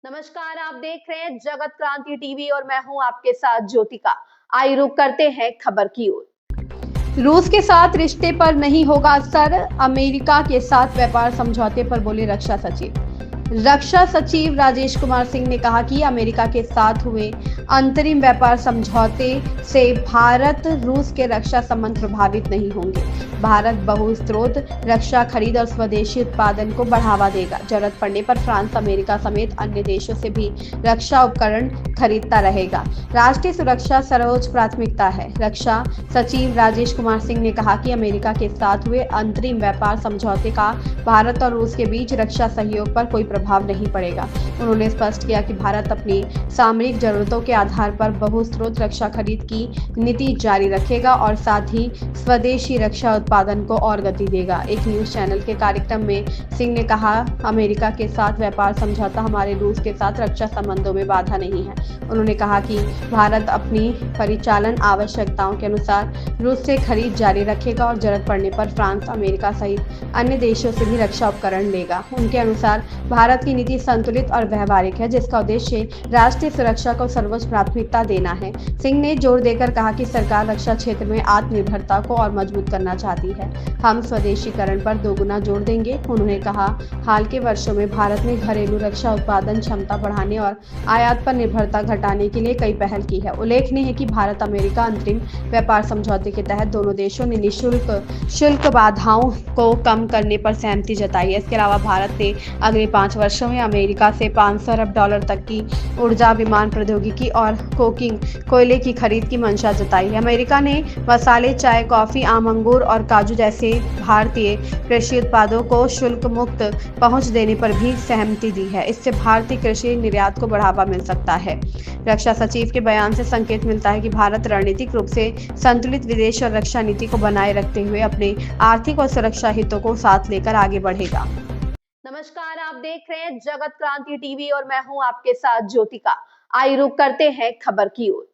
नमस्कार, आप देख रहे हैं जगत क्रांति टीवी और मैं हूं आपके साथ ज्योतिका। आइए रुक करते हैं खबर की ओर। रूस के साथ रिश्ते पर नहीं होगा असर, अमेरिका के साथ व्यापार समझौते पर बोले रक्षा सचिव। रक्षा सचिव राजेश कुमार सिंह ने कहा कि अमेरिका के साथ हुए अंतरिम व्यापार समझौते से भारत रूस के रक्षा संबंध प्रभावित नहीं होंगे। भारत बहुस्रोत रक्षा खरीद और स्वदेशी उत्पादन को बढ़ावा देगा। जरूरत पड़ने पर फ्रांस, अमेरिका समेत अन्य देशों से भी रक्षा उपकरण खरीदता रहेगा। राष्ट्रीय सुरक्षा सर्वोच्च प्राथमिकता है। रक्षा सचिव राजेश कुमार सिंह ने कहा कि अमेरिका के साथ हुए अंतरिम व्यापार समझौते का भारत और रूस के बीच रक्षा सहयोग पर कोई प्रभाव नहीं पड़ेगा। उन्होंने स्पष्ट किया कि भारत अपनी सामरिक जरूरतों के आधार पर बहुस्रोत रक्षा खरीद की नीति जारी रखेगा और साथ ही स्वदेशी रक्षा उत्पादन को और गति देगा। एक न्यूज चैनल के कार्यक्रम में सिंह ने कहा, अमेरिका के साथ व्यापार समझौता हमारे रूस के साथ रक्षा संबंधों में बाधा नहीं है। उन्होंने कहा कि भारत अपनी परिचालन आवश्यकताओं के अनुसार रूस से खरीद जारी रखेगा और जरूरत पड़ने पर फ्रांस, अमेरिका सहित अन्य देशों से भी रक्षा उपकरण लेगा। उनके अनुसार भारत की नीति संतुलित और व्यवहारिक है, जिसका उद्देश्य राष्ट्रीय सुरक्षा को सर्वोच्च प्राथमिकता देना है। सिंह ने जोर देकर कहा कि सरकार रक्षा क्षेत्र में आत्मनिर्भरता को और मजबूत करना चाहती है। हम स्वदेशीकरण पर दोगुना जोर देंगे। उन्होंने कहा, हाल के वर्षों में भारत ने घरेलू रक्षा उत्पादन क्षमता बढ़ाने और आयात पर निर्भरता घटाने के लिए कई पहल की है। उल्लेखनीय है कि भारत अमेरिका अंतरिम व्यापार समझौते के तहत दोनों देशों ने निःशुल्क शुल्क बाधाओं को कम करने पर सहमति जताई है। इसके अलावा भारत ने अगले 5 वर्षों में अमेरिका से $500 अरब तक की ऊर्जा, विमान प्रौद्योगिकी और कोकिंग कोयले की खरीद की मंशा जताई है। अमेरिका ने मसाले, चाय, कॉफी, आम, अंगूर और काजू जैसे भारतीय कृषि उत्पादों को शुल्क मुक्त पहुंच देने पर भी सहमति दी है। इससे भारतीय कृषि निर्यात को बढ़ावा मिल सकता है। रक्षा सचिव के बयान से संकेत मिलता है कि भारत रणनीतिक रूप से संतुलित विदेश और रक्षा नीति को बनाए रखते हुए अपने आर्थिक और सुरक्षा हितों को साथ लेकर आगे बढ़ेगा। नमस्कार, आप देख रहे हैं जगत क्रांति टीवी और मैं हूं आपके साथ ज्योतिका। आइए रुक करते हैं खबर की ओर।